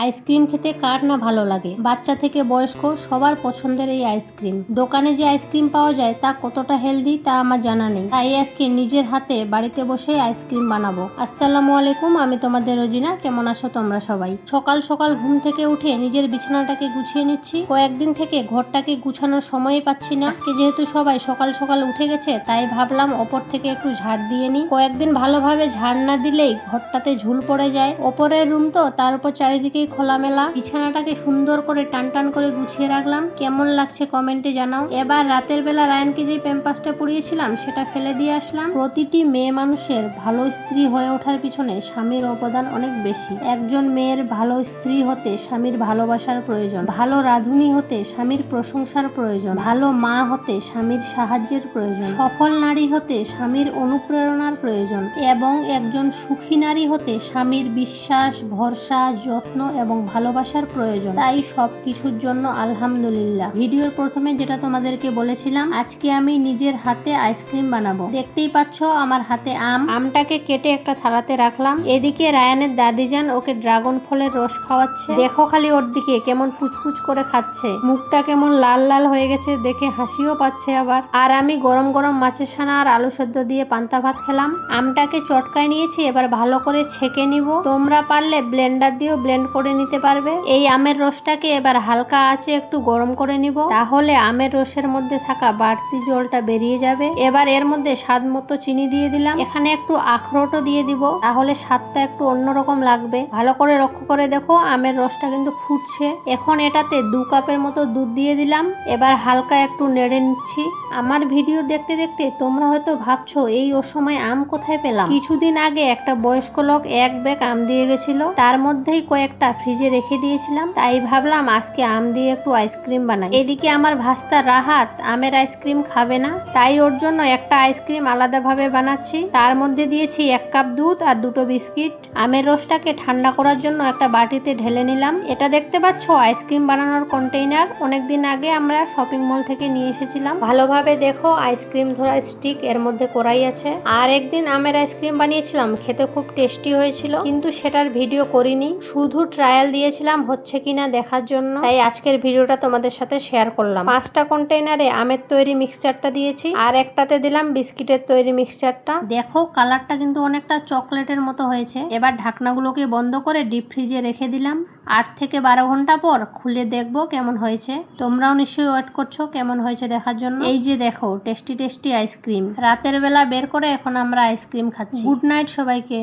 Ice cream খেতে কার না ভালো লাগে, বাচ্চা থেকে বয়স্ক সবার পছন্দের এই আইসক্রিম। দোকানে যে আইসক্রিম পাওয়া যায় তা কতটা হেলদি তা আমার জানা নেই, তাই আজকে নিজের হাতে বাড়িতে বসে আইসক্রিম বানাবো। আসসালামু আলাইকুম, আমি তোমাদের রোজিনা। কেমন আছো তোমরা সবাই? সকাল সকাল ঘুম থেকে উঠে নিজের বিছানাটাকে গুছিয়ে নিচ্ছি। কয়েকদিন থেকে ঘরটাকে গুছানোর সময়ই পাচ্ছি না। আজকে যেহেতু সবাই সকাল সকাল উঠে গেছে, তাই ভাবলাম ওপর থেকে একটু ঝাড় দিয়ে নিই। কয়েকদিন ভালোভাবে ঝাড় না দিলেই ঘরটাতে ঝুল পড়ে যায়। ওপরের রুম তো, তার উপর চারিদিকে খোলামেলা। বিছানাটাকে সুন্দর করে টান করে গুছিয়ে রাখলাম। কেমন লাগছে কমেন্টে জানাও। এবার রাতের বেলা রায়ানকে যে প্যাম্পাসটা পরিয়েছিলাম সেটা ফেলে দিয়ে আসলাম। প্রতিটি মেয়ে মানুষের ভালো স্ত্রী হয়ে ওঠার পিছনে স্বামীর অবদান অনেক বেশি। একজন মেয়ের ভালো স্ত্রী হতে স্বামীর ভালোবাসার প্রয়োজন, ভালো রাঁধুনি হতে স্বামীর প্রশংসার প্রয়োজন, ভালো মা হতে স্বামীর সাহায্যের প্রয়োজন, সফল নারী হতে স্বামীর অনুপ্রেরণার প্রয়োজন এবং একজন সুখী নারী হতে স্বামীর বিশ্বাস, ভরসা, যত্ন এবং ভালোবাসার প্রয়োজন। তাই সব কিছুর জন্য আলহামদুলিল্লাহ। ভিডিওর প্রথমে যেটা তোমাদেরকে বলেছিলাম, আজকে আমি নিজের হাতে আইসক্রিম বানাবো। দেখতেই পাচ্ছ আমার হাতে আমটাকে কেটে একটা থালাতে রাখলাম। এদিকে রায়ানের দাদিজান ওকে ড্রাগন ফলের রস খাওয়াচ্ছে। দেখো খালি ওর দিকে কেমন পুচপুচ করে খাচ্ছে, মুখটা কেমন লাল লাল হয়ে গেছে, দেখে হাসিও পাচ্ছে আবার। আর আমি গরম গরম মাছের ছানা আর আলু সেদ্ধ দিয়ে পান্তা ভাত খেলাম। আমটাকে চটকায় নিয়েছি, এবার ভালো করে ছেঁকে নিব। তোমরা পারলে ব্লেন্ডার দিয়েও ব্লেন্ড করে নিতে পারবে। এই আমের রসটাকে এবার হালকা আঁচে একটু গরম করে নিব, তাহলে আমের রসের মধ্যে থাকা বাড়তি জলটা বেরিয়ে যাবে। এবার এর মধ্যে স্বাদ মতো চিনি দিয়ে দিলাম। এখানে একটু আখরোটও দিয়ে দিব, তাহলে স্বাদটা একটু অন্যরকম লাগবে। ভালো করে লক্ষ্য করে দেখো, আমের রসটা কিন্তু ফুটছে। এখন এটাতে 2 কাপের মতো দুধ দিয়ে দিলাম। এবার হালকা একটু নেড়ে নিচ্ছি। আমার ভিডিও দেখতে দেখতে তোমরা হয়তো ভাবছো এই অসময়ে আম কোথায় পেলাম। কিছুদিন আগে একটা বয়স্ক লোক 1 ব্যাগ আম দিয়ে গেছিল, তার মধ্যেই কয়েকটা ফ্রিজে রেখে দিয়েছিলাম। তাই ভাবলাম আজকে আম দিয়ে একটু আইসক্রিম বানাই। এদিকে আমার ভাস্তা রাহাত আমের আইসক্রিম খাবে না, তাই ওর জন্য একটা আইসক্রিম আলাদাভাবে বানাচ্ছি। তার মধ্যে দিয়েছি 1 কাপ দুধ আর 2টো বিস্কিট। আমের রসটাকে ঠান্ডা করার জন্য একটা বাটিতে ঢেলে নিলাম। এটা দেখতে পাচ্ছ আইসক্রিম বানানোর কন্টেইনার। অনেকদিন আগে আমরা শপিং মল থেকে নিয়ে এসেছিলাম। ভালোভাবে দেখো আইসক্রিম ধরার স্টিক এর মধ্যে করাই আছে। আর একদিন আমের আইসক্রিম বানিয়েছিলাম, খেতে খুব টেস্টি হয়েছিল, কিন্তু সেটার ভিডিও করিনি, শুধু ট্রায়াল দিয়েছিলাম হচ্ছে কিনা দেখার জন্য। তাই আজকের ভিডিওটা তোমাদের সাথে শেয়ার করলাম। 5টা কন্টেইনারে আমের তৈরি মিক্সচারটা দিয়েছি, আর একটাতে দিলাম বিস্কিটের তৈরি মিক্সচারটা। দেখো কালারটা কিন্তু অনেকটা চকলেটের মতো হয়েছে। এবার ঢাকনাগুলোকে বন্ধ করে ডিপ ফ্রিজে রেখে দিলাম। 8 থেকে 12 ঘন্টা পর খুলে দেখবো কেমন হয়েছে। তোমরাও নিশ্চয়ই ওয়েট করছো কেমন হয়েছে দেখার জন্য। এই যে দেখো টেস্টি আইসক্রিম রাতের বেলা বের করে এখন আমরা আইসক্রিম খাচ্ছি। গুড নাইট সবাইকে।